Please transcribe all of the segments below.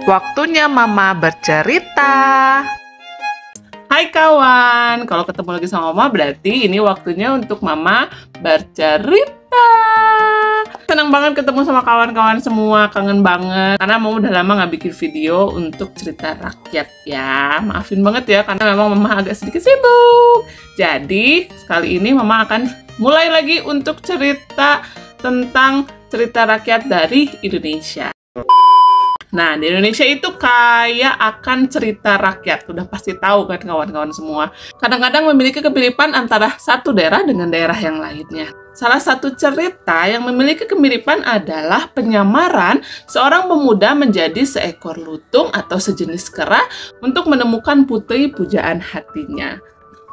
Waktunya Mama bercerita. Hai kawan, kalau ketemu lagi sama Mama berarti ini waktunya untuk Mama bercerita. Senang banget ketemu sama kawan-kawan semua, kangen banget. Karena Mama udah lama nggak bikin video untuk cerita rakyat ya. Maafin banget ya, karena memang Mama agak sedikit sibuk. Jadi, kali ini Mama akan mulai lagi untuk cerita tentang cerita rakyat dari Indonesia. Nah, di Indonesia itu kaya akan cerita rakyat. Udah pasti tahu kan kawan-kawan semua. Kadang-kadang memiliki kemiripan antara satu daerah dengan daerah yang lainnya. Salah satu cerita yang memiliki kemiripan adalah penyamaran seorang pemuda menjadi seekor lutung atau sejenis kera untuk menemukan putri pujaan hatinya.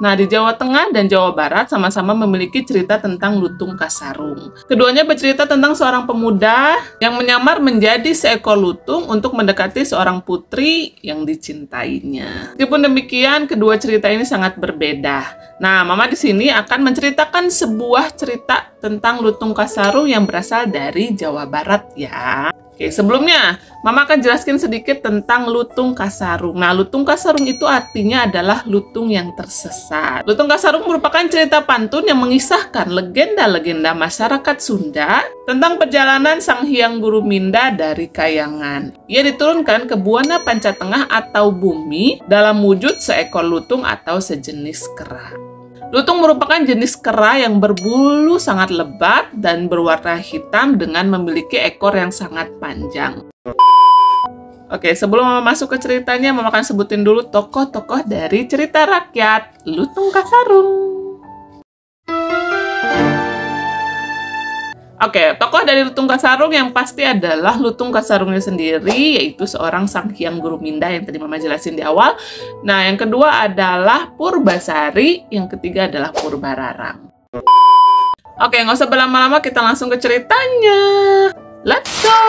Nah, di Jawa Tengah dan Jawa Barat sama-sama memiliki cerita tentang lutung kasarung. Keduanya bercerita tentang seorang pemuda yang menyamar menjadi seekor lutung untuk mendekati seorang putri yang dicintainya. Meskipun demikian, kedua cerita ini sangat berbeda. Nah, Mama di sini akan menceritakan sebuah cerita tentang lutung kasarung yang berasal dari Jawa Barat ya. Oke, sebelumnya Mama akan jelaskan sedikit tentang lutung kasarung. Nah, lutung kasarung itu artinya adalah lutung yang tersesat. Lutung kasarung merupakan cerita pantun yang mengisahkan legenda-legenda masyarakat Sunda tentang perjalanan Sang Hyang Guruminda dari Kayangan. Ia diturunkan ke Buana Pancatengah atau bumi dalam wujud seekor lutung atau sejenis kera. Lutung merupakan jenis kera yang berbulu sangat lebat dan berwarna hitam dengan memiliki ekor yang sangat panjang. Oke, sebelum Mama masuk ke ceritanya, Mama akan sebutin dulu tokoh-tokoh dari cerita rakyat Lutung Kasarung. Oke, tokoh dari Lutung Kasarung yang pasti adalah Lutung Kasarungnya sendiri, yaitu seorang Sang Hyang Guruminda yang tadi Mama jelasin di awal. Nah, yang kedua adalah Purbasari, yang ketiga adalah Purbararang. Oke, nggak usah berlama-lama, kita langsung ke ceritanya. Let's go!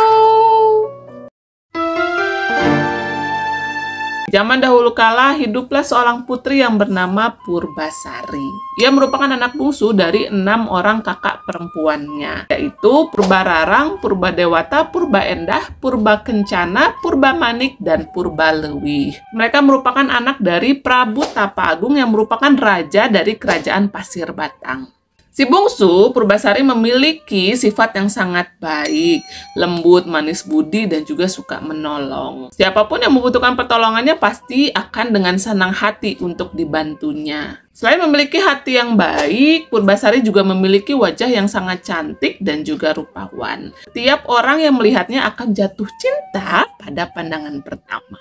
Zaman dahulu kala, hiduplah seorang putri yang bernama Purbasari. Ia merupakan anak bungsu dari 6 orang kakak perempuannya, yaitu Purbararang, Purbadewata, Purbaendah, Purbakencana, Purbamanik, dan Purbalewih. Mereka merupakan anak dari Prabu Tapa Agung yang merupakan raja dari kerajaan Pasir Batang. Si bungsu, Purbasari, memiliki sifat yang sangat baik, lembut, manis budi, dan juga suka menolong. Siapapun yang membutuhkan pertolongannya pasti akan dengan senang hati untuk dibantunya. Selain memiliki hati yang baik, Purbasari juga memiliki wajah yang sangat cantik dan juga rupawan. Tiap orang yang melihatnya akan jatuh cinta pada pandangan pertama.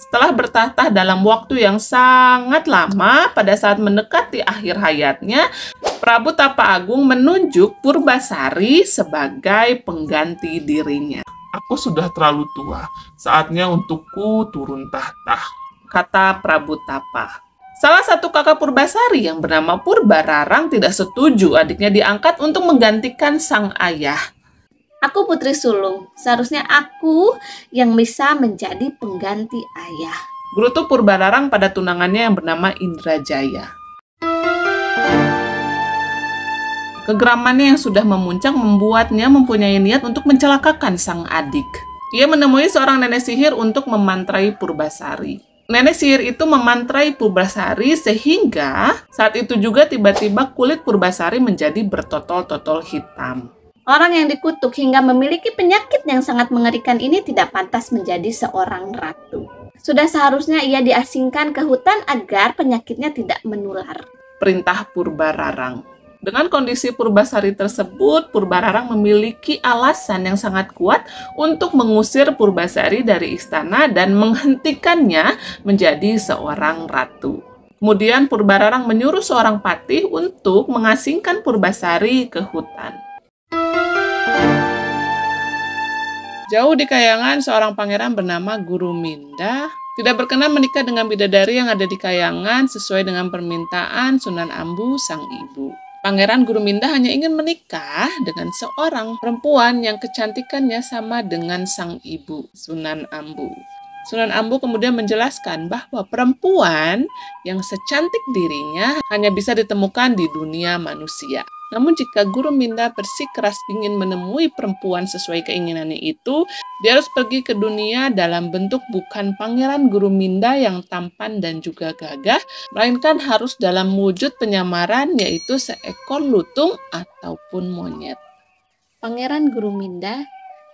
Setelah bertahta dalam waktu yang sangat lama, pada saat mendekati akhir hayatnya, Prabu Tapa Agung menunjuk Purbasari sebagai pengganti dirinya. Aku sudah terlalu tua, saatnya untukku turun tahta, kata Prabu Tapa. Salah satu kakak Purbasari yang bernama Purbararang tidak setuju adiknya diangkat untuk menggantikan sang ayah. Aku putri sulung, seharusnya aku yang bisa menjadi pengganti ayah, gerutu Purbararang pada tunangannya yang bernama Indrajaya. Kegeramannya yang sudah memuncak membuatnya mempunyai niat untuk mencelakakan sang adik. Ia menemui seorang nenek sihir untuk memantrai Purbasari. Nenek sihir itu memantrai Purbasari sehingga saat itu juga tiba-tiba kulit Purbasari menjadi bertotol-totol hitam. Orang yang dikutuk hingga memiliki penyakit yang sangat mengerikan ini tidak pantas menjadi seorang ratu. Sudah seharusnya ia diasingkan ke hutan agar penyakitnya tidak menular, perintah Purbararang. Dengan kondisi Purbasari tersebut, Purbararang memiliki alasan yang sangat kuat untuk mengusir Purbasari dari istana dan menghentikannya menjadi seorang ratu. Kemudian Purbararang menyuruh seorang patih untuk mengasingkan Purbasari ke hutan. Jauh di Kayangan, seorang pangeran bernama Guruminda tidak berkenan menikah dengan bidadari yang ada di Kayangan sesuai dengan permintaan Sunan Ambu, sang ibu. Pangeran Guruminda hanya ingin menikah dengan seorang perempuan yang kecantikannya sama dengan sang ibu, Sunan Ambu. Sunan Ambu kemudian menjelaskan bahwa perempuan yang secantik dirinya hanya bisa ditemukan di dunia manusia. Namun jika Guruminda bersikeras ingin menemui perempuan sesuai keinginannya itu, dia harus pergi ke dunia dalam bentuk bukan Pangeran Guruminda yang tampan dan juga gagah, melainkan harus dalam wujud penyamaran yaitu seekor lutung ataupun monyet. Pangeran Guruminda,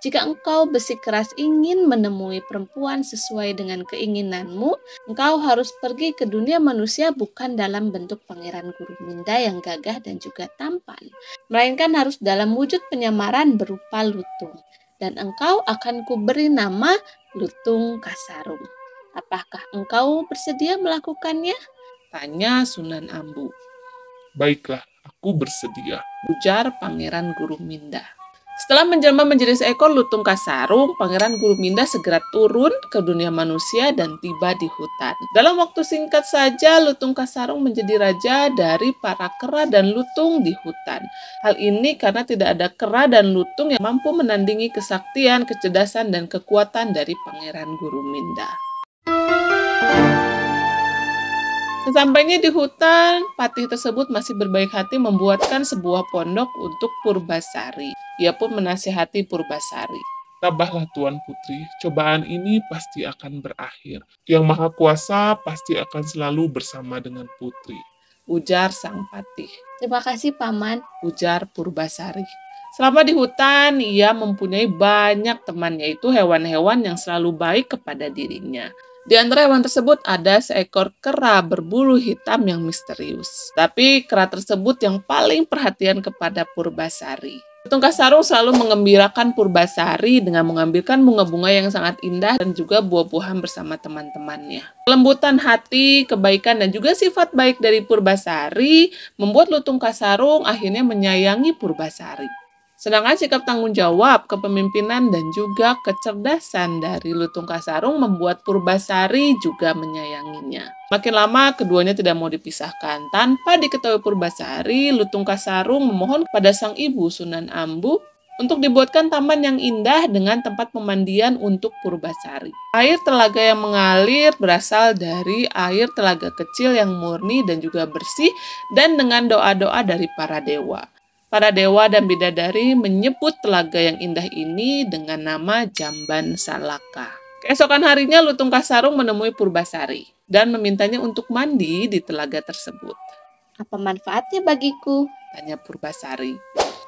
jika engkau bersikeras ingin menemui perempuan sesuai dengan keinginanmu, engkau harus pergi ke dunia manusia bukan dalam bentuk Pangeran Guruminda yang gagah dan juga tampan, melainkan harus dalam wujud penyamaran berupa lutung. Dan engkau akan kuberi nama Lutung Kasarung. Apakah engkau bersedia melakukannya? Tanya Sunan Ambu. Baiklah, aku bersedia. Ujar Pangeran Guruminda. Setelah menjelma menjadi seekor lutung kasarung, Pangeran Guruminda segera turun ke dunia manusia dan tiba di hutan. Dalam waktu singkat saja, lutung kasarung menjadi raja dari para kera dan lutung di hutan. Hal ini karena tidak ada kera dan lutung yang mampu menandingi kesaktian, kecerdasan, dan kekuatan dari Pangeran Guruminda. Sesampainya di hutan, patih tersebut masih berbaik hati membuatkan sebuah pondok untuk Purbasari. Ia pun menasihati Purbasari. Tabahlah Tuan Putri, cobaan ini pasti akan berakhir. Yang Maha Kuasa pasti akan selalu bersama dengan Putri. Ujar sang patih. Terima kasih, Paman. Ujar Purbasari. Selama di hutan, ia mempunyai banyak teman, yaitu hewan-hewan yang selalu baik kepada dirinya. Di antara hewan tersebut ada seekor kera berbulu hitam yang misterius. Tapi kera tersebut yang paling perhatian kepada Purbasari. Lutung Kasarung selalu mengembirakan Purbasari dengan mengambilkan bunga-bunga yang sangat indah dan juga buah-buahan bersama teman-temannya. Kelembutan hati, kebaikan, dan juga sifat baik dari Purbasari membuat Lutung Kasarung akhirnya menyayangi Purbasari. Sedangkan sikap tanggung jawab, kepemimpinan, dan juga kecerdasan dari Lutung Kasarung membuat Purbasari juga menyayanginya. Makin lama, keduanya tidak mau dipisahkan. Tanpa diketahui Purbasari, Lutung Kasarung memohon kepada sang ibu Sunan Ambu untuk dibuatkan taman yang indah dengan tempat pemandian untuk Purbasari. Air telaga yang mengalir berasal dari air telaga kecil yang murni dan juga bersih, dan dengan doa-doa dari para dewa. Para dewa dan bidadari menyebut telaga yang indah ini dengan nama Jamban Salaka. Keesokan harinya Lutung Kasarung menemui Purbasari dan memintanya untuk mandi di telaga tersebut. Apa manfaatnya bagiku? Tanya Purbasari.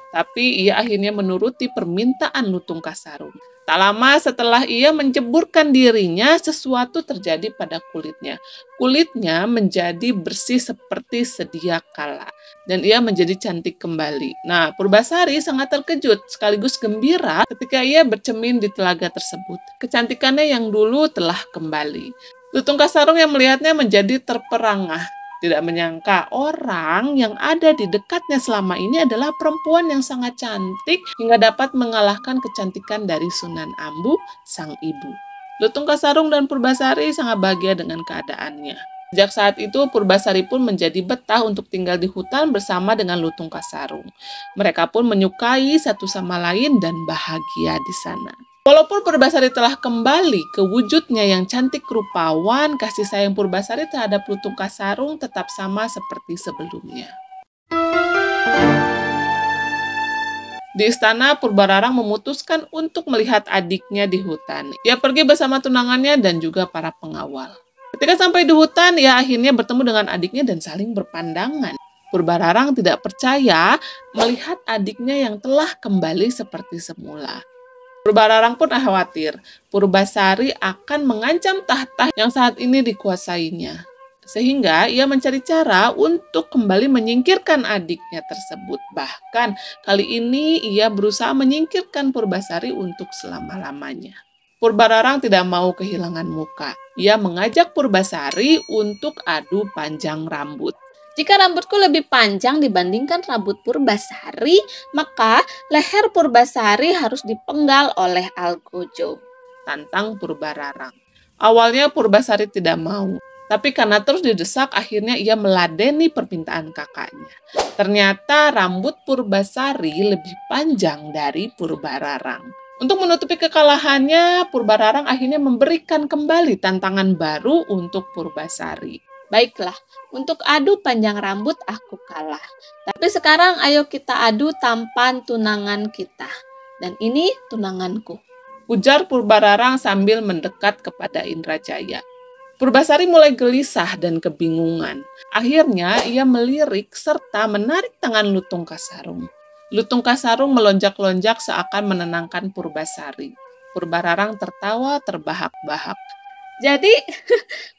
Tapi ia akhirnya menuruti permintaan Lutung Kasarung. Tak lama setelah ia menjeburkan dirinya, sesuatu terjadi pada kulitnya. Kulitnya menjadi bersih seperti sedia kala, dan ia menjadi cantik kembali. Nah, Purbasari sangat terkejut sekaligus gembira ketika ia bercermin di telaga tersebut. Kecantikannya yang dulu telah kembali. Lutung Kasarung yang melihatnya menjadi terperangah. Tidak menyangka orang yang ada di dekatnya selama ini adalah perempuan yang sangat cantik hingga dapat mengalahkan kecantikan dari Sunan Ambu, sang ibu. Lutung Kasarung dan Purbasari sangat bahagia dengan keadaannya. Sejak saat itu, Purbasari pun menjadi betah untuk tinggal di hutan bersama dengan Lutung Kasarung. Mereka pun menyukai satu sama lain dan bahagia di sana. Walaupun Purbasari telah kembali ke wujudnya yang cantik rupawan, kasih sayang Purbasari terhadap Lutung Kasarung tetap sama seperti sebelumnya. Di istana, Purbararang memutuskan untuk melihat adiknya di hutan. Ia pergi bersama tunangannya dan juga para pengawal. Ketika sampai di hutan, ia akhirnya bertemu dengan adiknya dan saling berpandangan. Purbararang tidak percaya melihat adiknya yang telah kembali seperti semula. Purbararang pun khawatir, Purbasari akan mengancam tahta yang saat ini dikuasainya. Sehingga ia mencari cara untuk kembali menyingkirkan adiknya tersebut. Bahkan kali ini ia berusaha menyingkirkan Purbasari untuk selama-lamanya. Purbararang tidak mau kehilangan muka. Ia mengajak Purbasari untuk adu panjang rambut. Jika rambutku lebih panjang dibandingkan rambut Purbasari, maka leher Purbasari harus dipenggal oleh Algojo. Tantang Purbararang. Awalnya Purbasari tidak mau, tapi karena terus didesak akhirnya ia meladeni permintaan kakaknya. Ternyata rambut Purbasari lebih panjang dari Purbararang. Untuk menutupi kekalahannya, Purbararang akhirnya memberikan kembali tantangan baru untuk Purbasari. Baiklah, untuk adu panjang rambut aku kalah. Tapi sekarang ayo kita adu tampan tunangan kita. Dan ini tunanganku, ujar Purbararang sambil mendekat kepada Indrajaya. Purbasari mulai gelisah dan kebingungan. Akhirnya ia melirik serta menarik tangan Lutung Kasarung. Lutung Kasarung melonjak-lonjak seakan menenangkan Purbasari. Purbararang tertawa terbahak-bahak. jadi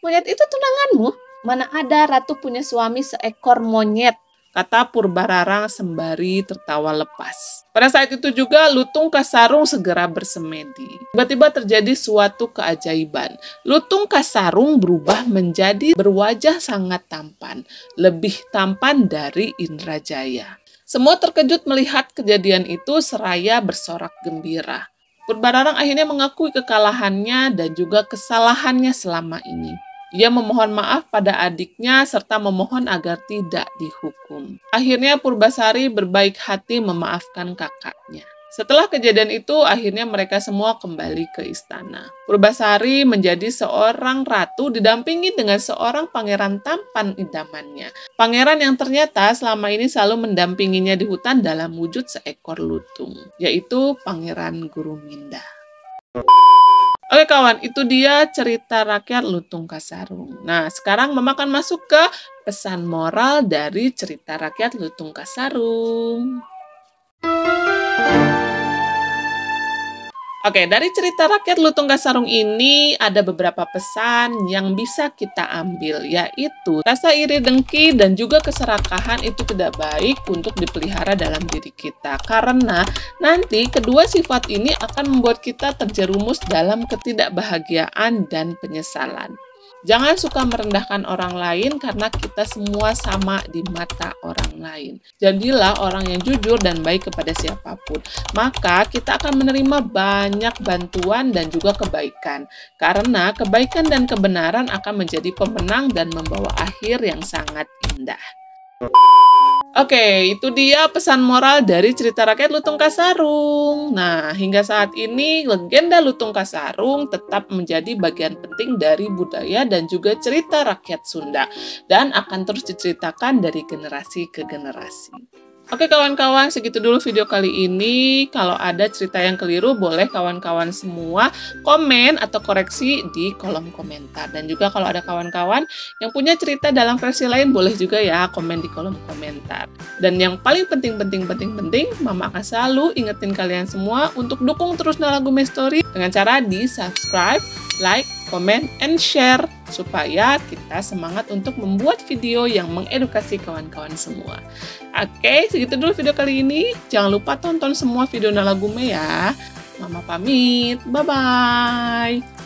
monyet itu tunanganmu? Mana ada ratu punya suami seekor monyet? Kata Purbararang sembari tertawa lepas. Pada saat itu juga Lutung Kasarung segera bersemedi. Tiba-tiba terjadi suatu keajaiban. Lutung Kasarung berubah menjadi berwajah sangat tampan. Lebih tampan dari Indrajaya. Semua terkejut melihat kejadian itu seraya bersorak gembira. Purbararang akhirnya mengakui kekalahannya dan juga kesalahannya selama ini. Ia memohon maaf pada adiknya serta memohon agar tidak dihukum. Akhirnya Purbasari berbaik hati memaafkan kakaknya. Setelah kejadian itu, akhirnya mereka semua kembali ke istana. Purbasari menjadi seorang ratu didampingi dengan seorang pangeran tampan idamannya. Pangeran yang ternyata selama ini selalu mendampinginya di hutan dalam wujud seekor lutung, yaitu Pangeran Guruminda. Oke kawan, itu dia cerita rakyat Lutung Kasarung. Nah, sekarang Mama akan masuk ke pesan moral dari cerita rakyat Lutung Kasarung. Oke, dari cerita rakyat Lutung Kasarung ini ada beberapa pesan yang bisa kita ambil, yaitu rasa iri dengki dan juga keserakahan itu tidak baik untuk dipelihara dalam diri kita. Karena nanti kedua sifat ini akan membuat kita terjerumus dalam ketidakbahagiaan dan penyesalan. Jangan suka merendahkan orang lain karena kita semua sama di mata orang lain. Jadilah orang yang jujur dan baik kepada siapapun. Maka kita akan menerima banyak bantuan dan juga kebaikan. Karena kebaikan dan kebenaran akan menjadi pemenang dan membawa akhir yang sangat indah. Oke, itu dia pesan moral dari cerita rakyat Lutung Kasarung. Nah, hingga saat ini legenda Lutung Kasarung tetap menjadi bagian penting dari budaya dan juga cerita rakyat Sunda dan akan terus diceritakan dari generasi ke generasi. Oke kawan-kawan, segitu dulu video kali ini. Kalau ada cerita yang keliru, boleh kawan-kawan semua komen atau koreksi di kolom komentar. Dan juga kalau ada kawan-kawan yang punya cerita dalam versi lain, boleh juga ya komen di kolom komentar. Dan yang paling penting, Mama akan selalu ingetin kalian semua untuk dukung terus Nala Gume Story dengan cara di subscribe, like, comment, and share supaya kita semangat untuk membuat video yang mengedukasi kawan-kawan semua. Oke, segitu dulu video kali ini. Jangan lupa tonton semua video Nala Gume ya. Mama pamit. Bye-bye.